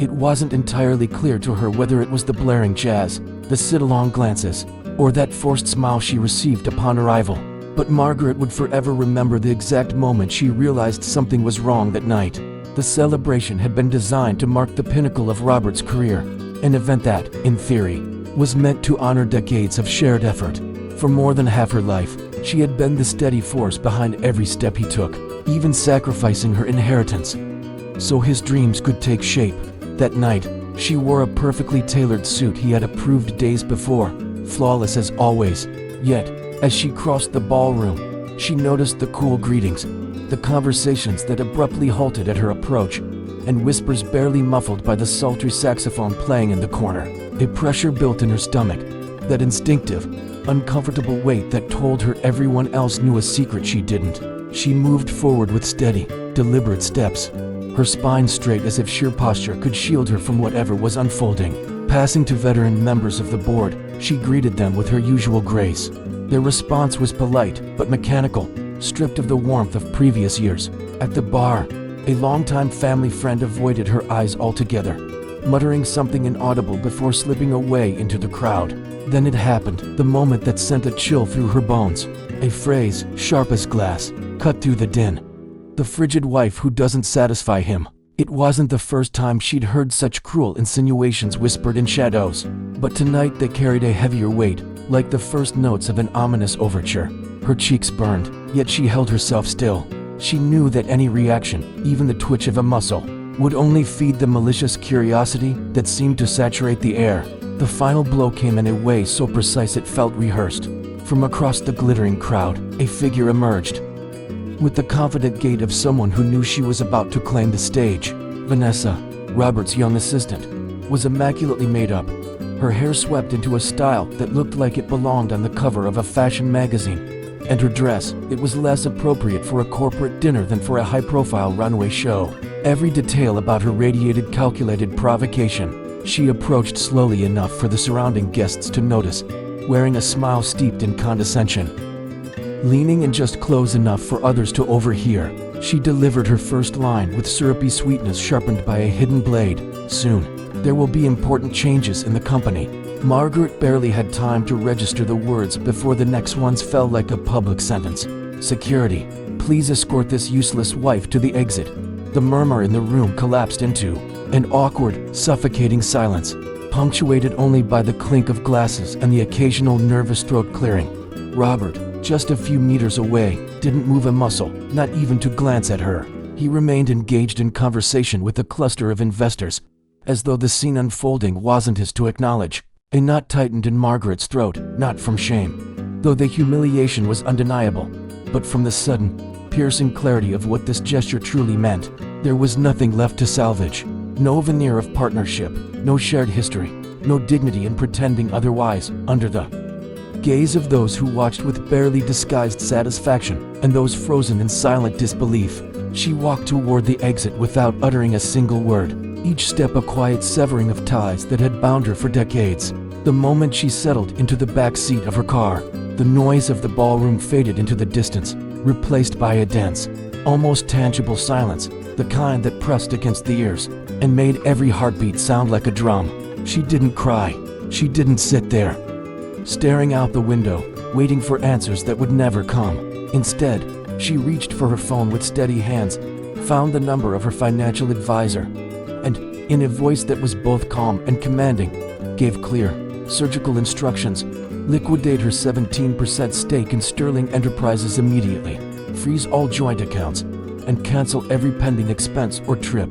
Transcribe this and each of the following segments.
It wasn't entirely clear to her whether it was the blaring jazz, the sit-along glances, or that forced smile she received upon arrival. But Margaret would forever remember the exact moment she realized something was wrong that night. The celebration had been designed to mark the pinnacle of Robert's career, an event that, in theory, was meant to honor decades of shared effort. For more than half her life, she had been the steady force behind every step he took, even sacrificing her inheritance so his dreams could take shape. That night, she wore a perfectly tailored suit he had approved days before, flawless as always. Yet, as she crossed the ballroom, she noticed the cool greetings, the conversations that abruptly halted at her approach, and whispers barely muffled by the sultry saxophone playing in the corner. A pressure built in her stomach, that instinctive, uncomfortable weight that told her everyone else knew a secret she didn't. She moved forward with steady, deliberate steps, her spine straight as if sheer posture could shield her from whatever was unfolding. Passing to veteran members of the board, she greeted them with her usual grace. Their response was polite but mechanical, stripped of the warmth of previous years. At the bar, a longtime family friend avoided her eyes altogether, muttering something inaudible before slipping away into the crowd. Then it happened, the moment that sent a chill through her bones. A phrase, sharp as glass, cut through the din. The frigid wife who doesn't satisfy him. It wasn't the first time she'd heard such cruel insinuations whispered in shadows, but tonight they carried a heavier weight, like the first notes of an ominous overture. Her cheeks burned, yet she held herself still. She knew that any reaction, even the twitch of a muscle, would only feed the malicious curiosity that seemed to saturate the air. The final blow came in a way so precise it felt rehearsed. From across the glittering crowd, a figure emerged, with the confident gait of someone who knew she was about to claim the stage. Vanessa, Robert's young assistant, was immaculately made up, her hair swept into a style that looked like it belonged on the cover of a fashion magazine. And her dress, it was less appropriate for a corporate dinner than for a high-profile runway show. Every detail about her radiated calculated provocation. She approached slowly enough for the surrounding guests to notice, wearing a smile steeped in condescension. Leaning in just close enough for others to overhear, she delivered her first line with syrupy sweetness sharpened by a hidden blade. Soon, there will be important changes in the company. Margaret barely had time to register the words before the next ones fell like a public sentence. Security, please escort this useless wife to the exit. The murmur in the room collapsed into an awkward, suffocating silence, punctuated only by the clink of glasses and the occasional nervous throat clearing. Robert, just a few meters away, didn't move a muscle, not even to glance at her. He remained engaged in conversation with a cluster of investors, as though the scene unfolding wasn't his to acknowledge. A knot tightened in Margaret's throat, not from shame, though the humiliation was undeniable, but from the sudden, piercing clarity of what this gesture truly meant. There was nothing left to salvage. No veneer of partnership, no shared history, no dignity in pretending otherwise. Under the gaze of those who watched with barely disguised satisfaction, and those frozen in silent disbelief, she walked toward the exit without uttering a single word, each step a quiet severing of ties that had bound her for decades. The moment she settled into the back seat of her car, the noise of the ballroom faded into the distance, replaced by a dense, almost tangible silence, the kind that pressed against the ears and made every heartbeat sound like a drum. She didn't cry. She didn't sit there, staring out the window, waiting for answers that would never come. Instead, she reached for her phone with steady hands, found the number of her financial advisor, and, in a voice that was both calm and commanding, gave clear, surgical instructions. Liquidate her 17% stake in Sterling Enterprises immediately. Freeze all joint accounts, and cancel every pending expense or trip,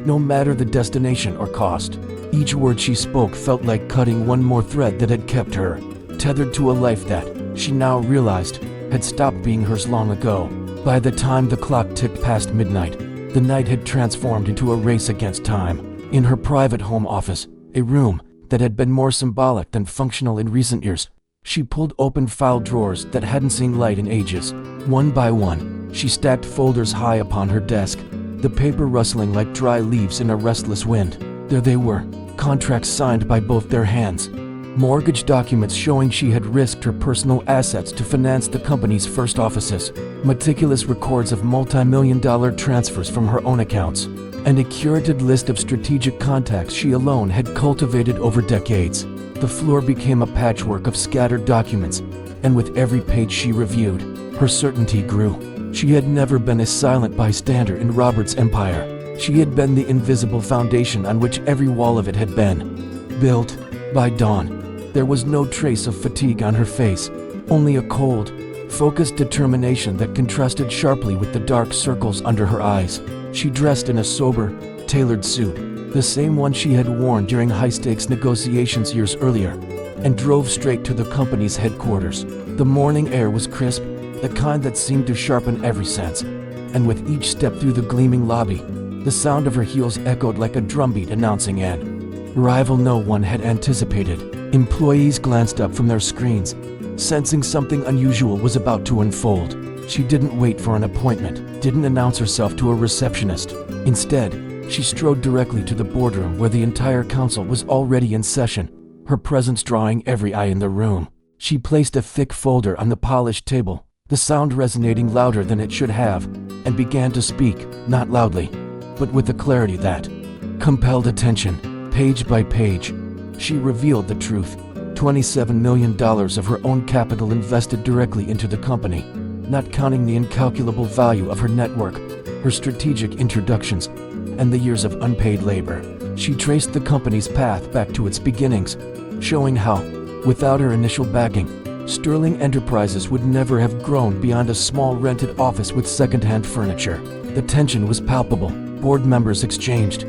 no matter the destination or cost. Each word she spoke felt like cutting one more thread that had kept her tethered to a life that, she now realized, had stopped being hers long ago. By the time the clock ticked past midnight, the night had transformed into a race against time. In her private home office, a room that had been more symbolic than functional in recent years, she pulled open file drawers that hadn't seen light in ages. One by one, she stacked folders high upon her desk, the paper rustling like dry leaves in a restless wind. There they were, contracts signed by both their hands, Mortgage documents showing she had risked her personal assets to finance the company's first offices, meticulous records of multi-million-dollar transfers from her own accounts, and a curated list of strategic contacts she alone had cultivated over decades. The floor became a patchwork of scattered documents, and with every page she reviewed, her certainty grew. She had never been a silent bystander in Robert's empire. She had been the invisible foundation on which every wall of it had been built. By dawn, there was no trace of fatigue on her face, only a cold, focused determination that contrasted sharply with the dark circles under her eyes. She dressed in a sober, tailored suit, the same one she had worn during high-stakes negotiations years earlier, and drove straight to the company's headquarters. The morning air was crisp, the kind that seemed to sharpen every sense, and with each step through the gleaming lobby, the sound of her heels echoed like a drumbeat announcing an arrival no one had anticipated. Employees glanced up from their screens, sensing something unusual was about to unfold. She didn't wait for an appointment, didn't announce herself to a receptionist. Instead, she strode directly to the boardroom where the entire council was already in session, her presence drawing every eye in the room. She placed a thick folder on the polished table, the sound resonating louder than it should have, and began to speak, not loudly, but with a clarity that compelled attention. Page by page, she revealed the truth. $27 million of her own capital invested directly into the company, not counting the incalculable value of her network, her strategic introductions, and the years of unpaid labor. She traced the company's path back to its beginnings, showing how, without her initial backing, Sterling Enterprises would never have grown beyond a small rented office with second-hand furniture. The tension was palpable. Board members exchanged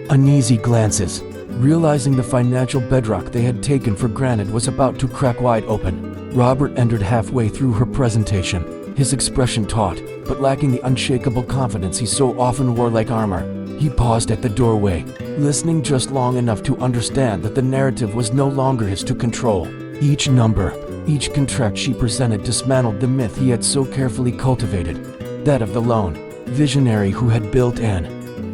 uneasy glances, realizing the financial bedrock they had taken for granted was about to crack wide open. Robert entered halfway through her presentation, his expression taut, but lacking the unshakable confidence he so often wore like armor. He paused at the doorway, listening just long enough to understand that the narrative was no longer his to control. Each number, each contract she presented dismantled the myth he had so carefully cultivated, that of the lone visionary who had built an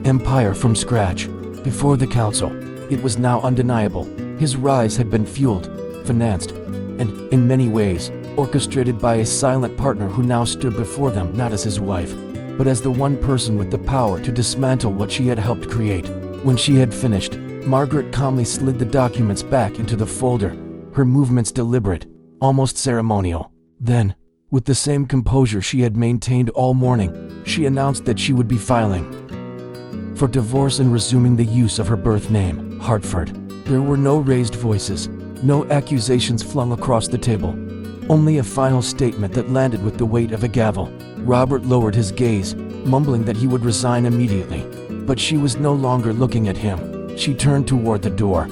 empire from scratch. Before the council, it was now undeniable. His rise had been fueled, financed, and, in many ways, orchestrated by a silent partner who now stood before them not as his wife, but as the one person with the power to dismantle what she had helped create. When she had finished, Margaret calmly slid the documents back into the folder, her movements deliberate, almost ceremonial. Then, with the same composure she had maintained all morning, she announced that she would be filing for divorce and resuming the use of her birth name, Hartford. There were no raised voices, no accusations flung across the table, only a final statement that landed with the weight of a gavel. Robert lowered his gaze, mumbling that he would resign immediately. But she was no longer looking at him. She turned toward the door,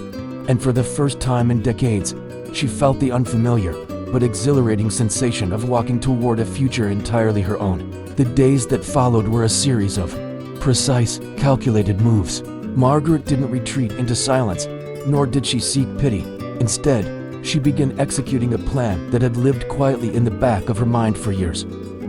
and for the first time in decades, she felt the unfamiliar but exhilarating sensation of walking toward a future entirely her own. The days that followed were a series of precise, calculated moves. Margaret didn't retreat into silence, nor did she seek pity. Instead, she began executing a plan that had lived quietly in the back of her mind for years,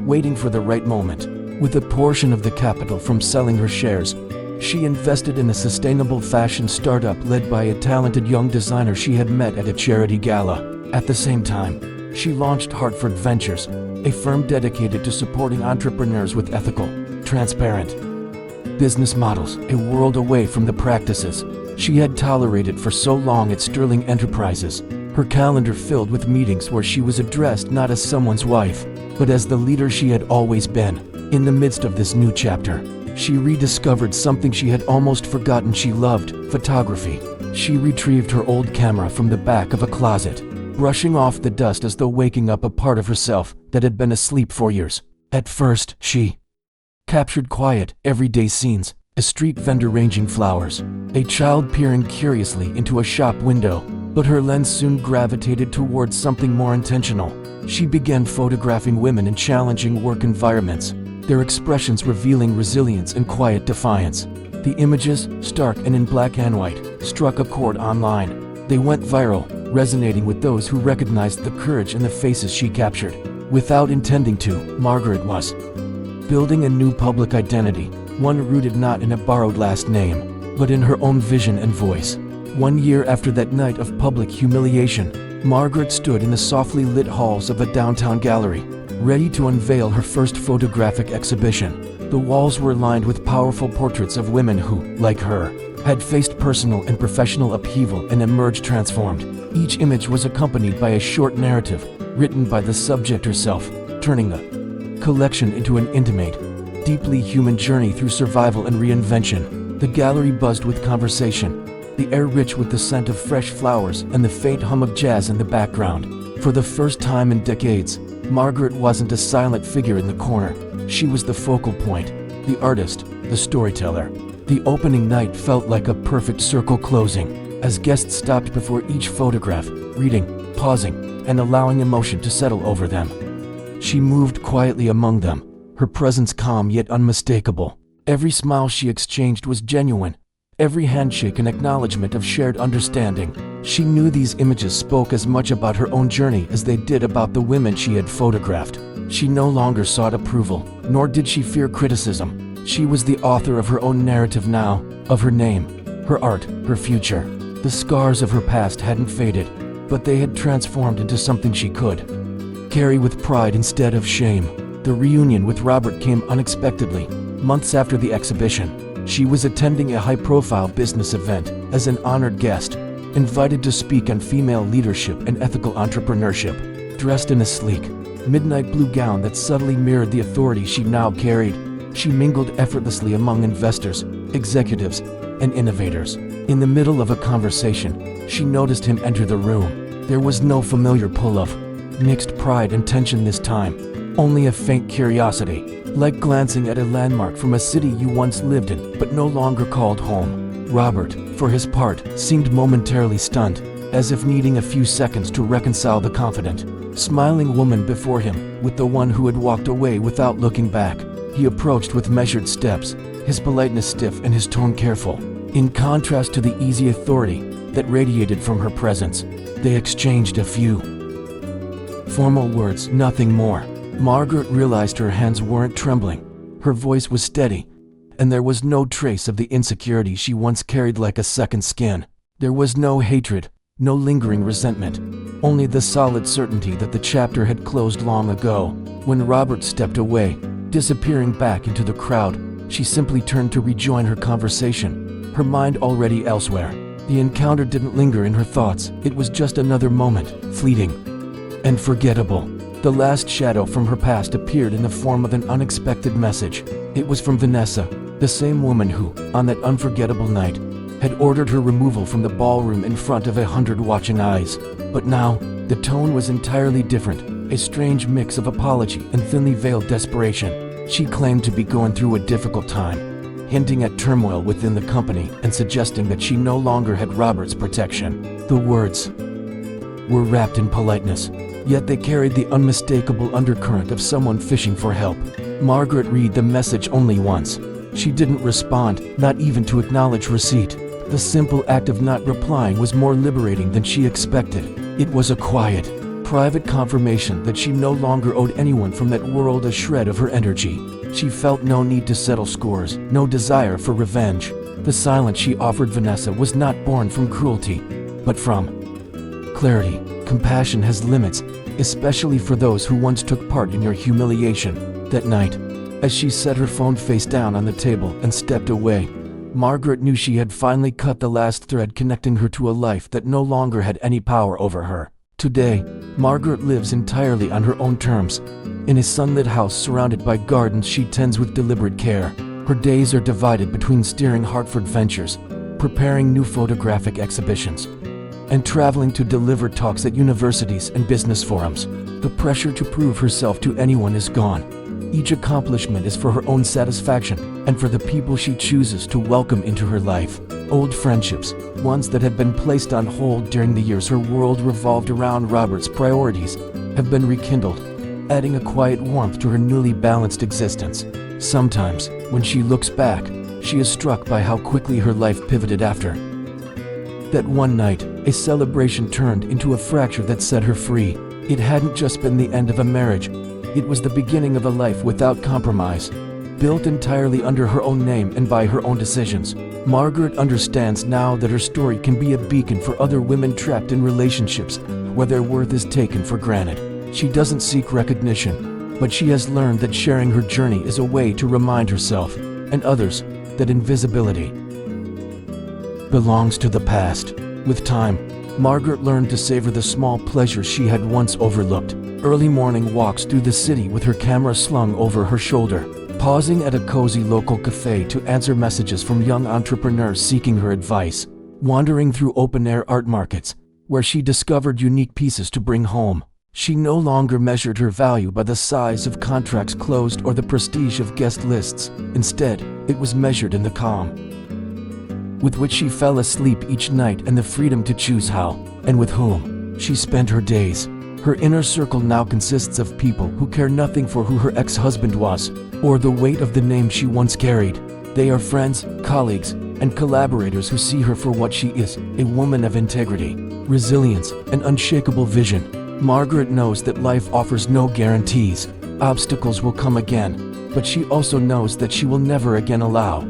waiting for the right moment. With a portion of the capital from selling her shares, she invested in a sustainable fashion startup led by a talented young designer she had met at a charity gala. At the same time, she launched Hartford Ventures, a firm dedicated to supporting entrepreneurs with ethical, transparent business models, a world away from the practices she had tolerated for so long at Sterling Enterprises. Her calendar filled with meetings where she was addressed not as someone's wife, but as the leader she had always been. In the midst of this new chapter, she rediscovered something she had almost forgotten she loved: photography. She retrieved her old camera from the back of a closet, brushing off the dust as though waking up a part of herself that had been asleep for years. At first, she captured quiet, everyday scenes: a street vendor ranging flowers, a child peering curiously into a shop window. But her lens soon gravitated towards something more intentional. She began photographing women in challenging work environments, their expressions revealing resilience and quiet defiance. The images, stark and in black and white, struck a chord online. They went viral, resonating with those who recognized the courage in the faces she captured. Without intending to, Margaret was building a new public identity, one rooted not in a borrowed last name, but in her own vision and voice. 1 year after that night of public humiliation, Margaret stood in the softly lit halls of a downtown gallery, ready to unveil her first photographic exhibition. The walls were lined with powerful portraits of women who, like her, had faced personal and professional upheaval and emerged transformed. Each image was accompanied by a short narrative, written by the subject herself, turning the collection into an intimate, deeply human journey through survival and reinvention. The gallery buzzed with conversation, the air rich with the scent of fresh flowers and the faint hum of jazz in the background. For the first time in decades, Margaret wasn't a silent figure in the corner. She was the focal point, the artist, the storyteller. The opening night felt like a perfect circle closing, as guests stopped before each photograph, reading, pausing, and allowing emotion to settle over them. She moved quietly among them, her presence calm yet unmistakable. Every smile she exchanged was genuine, every handshake an acknowledgement of shared understanding. She knew these images spoke as much about her own journey as they did about the women she had photographed. She no longer sought approval, nor did she fear criticism. She was the author of her own narrative now, of her name, her art, her future. The scars of her past hadn't faded, but they had transformed into something she could carry with pride instead of shame. The reunion with Robert came unexpectedly. Months after the exhibition, she was attending a high-profile business event as an honored guest, invited to speak on female leadership and ethical entrepreneurship. Dressed in a sleek, midnight blue gown that subtly mirrored the authority she now carried, she mingled effortlessly among investors, executives, and innovators. In the middle of a conversation, she noticed him enter the room. There was no familiar pull of mixed pride and tension this time, only a faint curiosity, like glancing at a landmark from a city you once lived in but no longer called home. Robert, for his part, seemed momentarily stunned, as if needing a few seconds to reconcile the confident, smiling woman before him with the one who had walked away without looking back. He approached with measured steps, his politeness stiff and his tone careful. In contrast to the easy authority that radiated from her presence, they exchanged a few formal words, nothing more. Margaret realized her hands weren't trembling, her voice was steady, and there was no trace of the insecurity she once carried like a second skin. There was no hatred, no lingering resentment, only the solid certainty that the chapter had closed long ago. When Robert stepped away, disappearing back into the crowd, she simply turned to rejoin her conversation, her mind already elsewhere. The encounter didn't linger in her thoughts, it was just another moment, fleeting and forgettable. The last shadow from her past appeared in the form of an unexpected message. It was from Vanessa, the same woman who, on that unforgettable night, had ordered her removal from the ballroom in front of 100 watching eyes. But now, the tone was entirely different, a strange mix of apology and thinly veiled desperation. She claimed to be going through a difficult time, hinting at turmoil within the company and suggesting that she no longer had Robert's protection. The words were wrapped in politeness, yet they carried the unmistakable undercurrent of someone fishing for help. Margaret read the message only once. She didn't respond, not even to acknowledge receipt. The simple act of not replying was more liberating than she expected. It was a quiet, private confirmation that she no longer owed anyone from that world a shred of her energy. She felt no need to settle scores, no desire for revenge. The silence she offered Vanessa was not born from cruelty, but from clarity. Compassion has limits, especially for those who once took part in your humiliation. That night, as she set her phone face down on the table and stepped away, Margaret knew she had finally cut the last thread connecting her to a life that no longer had any power over her. Today, Margaret lives entirely on her own terms, in a sunlit house surrounded by gardens she tends with deliberate care. Her days are divided between steering Hartford ventures, preparing new photographic exhibitions, and traveling to deliver talks at universities and business forums. The pressure to prove herself to anyone is gone. Each accomplishment is for her own satisfaction and for the people she chooses to welcome into her life. Old friendships, ones that had been placed on hold during the years her world revolved around Robert's priorities, have been rekindled, adding a quiet warmth to her newly balanced existence. Sometimes, when she looks back, she is struck by how quickly her life pivoted after that one night. A celebration turned into a fracture that set her free. It hadn't just been the end of a marriage, it was the beginning of a life without compromise. built entirely under her own name and by her own decisions. Margaret understands now that her story can be a beacon for other women trapped in relationships where their worth is taken for granted. She doesn't seek recognition, but she has learned that sharing her journey is a way to remind herself and others that invisibility belongs to the past. With time, Margaret learned to savor the small pleasures she had once overlooked. Early morning walks through the city with her camera slung over her shoulder, pausing at a cozy local cafe to answer messages from young entrepreneurs seeking her advice, wandering through open-air art markets, where she discovered unique pieces to bring home. She no longer measured her value by the size of contracts closed or the prestige of guest lists. Instead, it was measured in the calm with which she fell asleep each night and the freedom to choose how and with whom she spent her days. Her inner circle now consists of people who care nothing for who her ex-husband was or the weight of the name she once carried. They are friends, colleagues, and collaborators who see her for what she is, a woman of integrity, resilience, and unshakable vision. Margaret knows that life offers no guarantees. Obstacles will come again, but she also knows that she will never again allow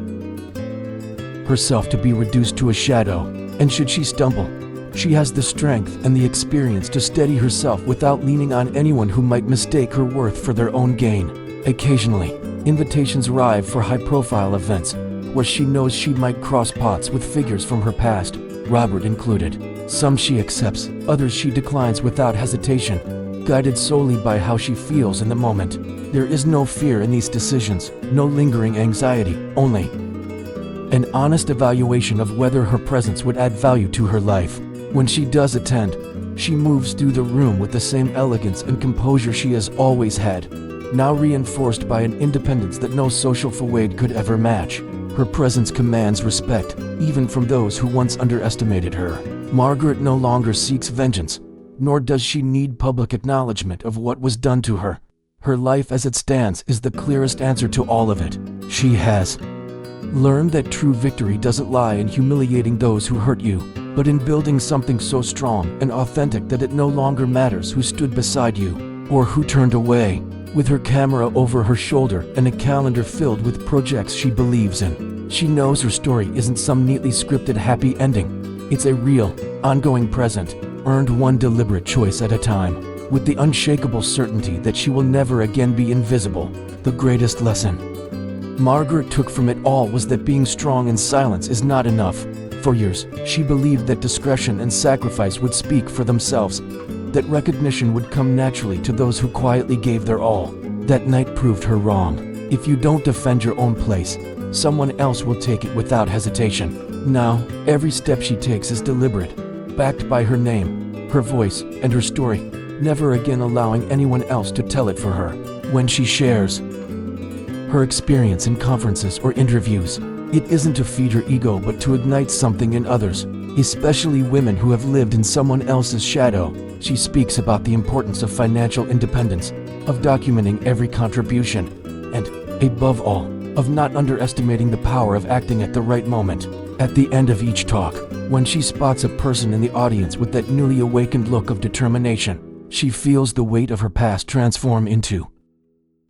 herself to be reduced to a shadow, and should she stumble, she has the strength and the experience to steady herself without leaning on anyone who might mistake her worth for their own gain. Occasionally, invitations arrive for high-profile events, where she knows she might cross paths with figures from her past, Robert included. Some she accepts, others she declines without hesitation, guided solely by how she feels in the moment. There is no fear in these decisions, no lingering anxiety, only an honest evaluation of whether her presence would add value to her life. When she does attend, she moves through the room with the same elegance and composure she has always had, now reinforced by an independence that no social facade could ever match. Her presence commands respect, even from those who once underestimated her. Margaret no longer seeks vengeance, nor does she need public acknowledgement of what was done to her. Her life as it stands is the clearest answer to all of it. She has learned that true victory doesn't lie in humiliating those who hurt you, but in building something so strong and authentic that it no longer matters who stood beside you or who turned away. With her camera over her shoulder and a calendar filled with projects she believes in, she knows her story isn't some neatly scripted happy ending. It's a real, ongoing present, earned one deliberate choice at a time, with the unshakable certainty that she will never again be invisible. The greatest lesson Margaret took from it all was that being strong in silence is not enough. For years, she believed that discretion and sacrifice would speak for themselves, that recognition would come naturally to those who quietly gave their all. That night proved her wrong. If you don't defend your own place, someone else will take it without hesitation. Now, every step she takes is deliberate, backed by her name, her voice, and her story, never again allowing anyone else to tell it for her. When she shares her experience in conferences or interviews, it isn't to feed her ego but to ignite something in others, especially women who have lived in someone else's shadow. She speaks about the importance of financial independence, of documenting every contribution, and, above all, of not underestimating the power of acting at the right moment. At the end of each talk, when she spots a person in the audience with that newly awakened look of determination, she feels the weight of her past transform into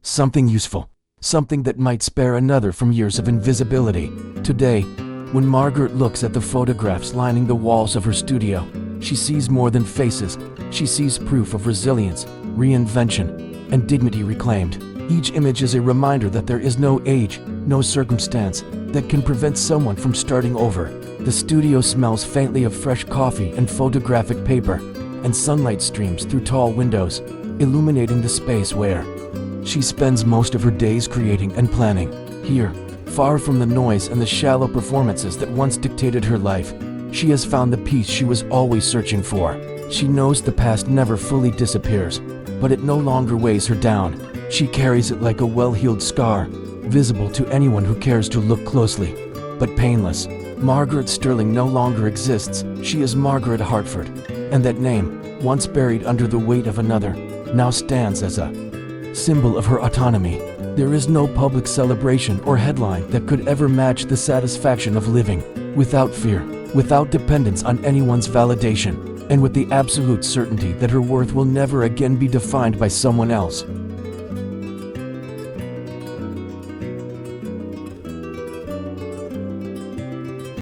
something useful, something that might spare another from years of invisibility. Today, when Margaret looks at the photographs lining the walls of her studio, she sees more than faces. She sees proof of resilience, reinvention, and dignity reclaimed. Each image is a reminder that there is no age, no circumstance, that can prevent someone from starting over. The studio smells faintly of fresh coffee and photographic paper, and sunlight streams through tall windows, illuminating the space where she spends most of her days creating and planning. Here, far from the noise and the shallow performances that once dictated her life, she has found the peace she was always searching for. She knows the past never fully disappears, but it no longer weighs her down. She carries it like a well-healed scar, visible to anyone who cares to look closely, but painless. Margaret Sterling no longer exists. She is Margaret Hartford, and that name, once buried under the weight of another, now stands as a symbol of her autonomy. There is no public celebration or headline that could ever match the satisfaction of living, without fear, without dependence on anyone's validation, and with the absolute certainty that her worth will never again be defined by someone else.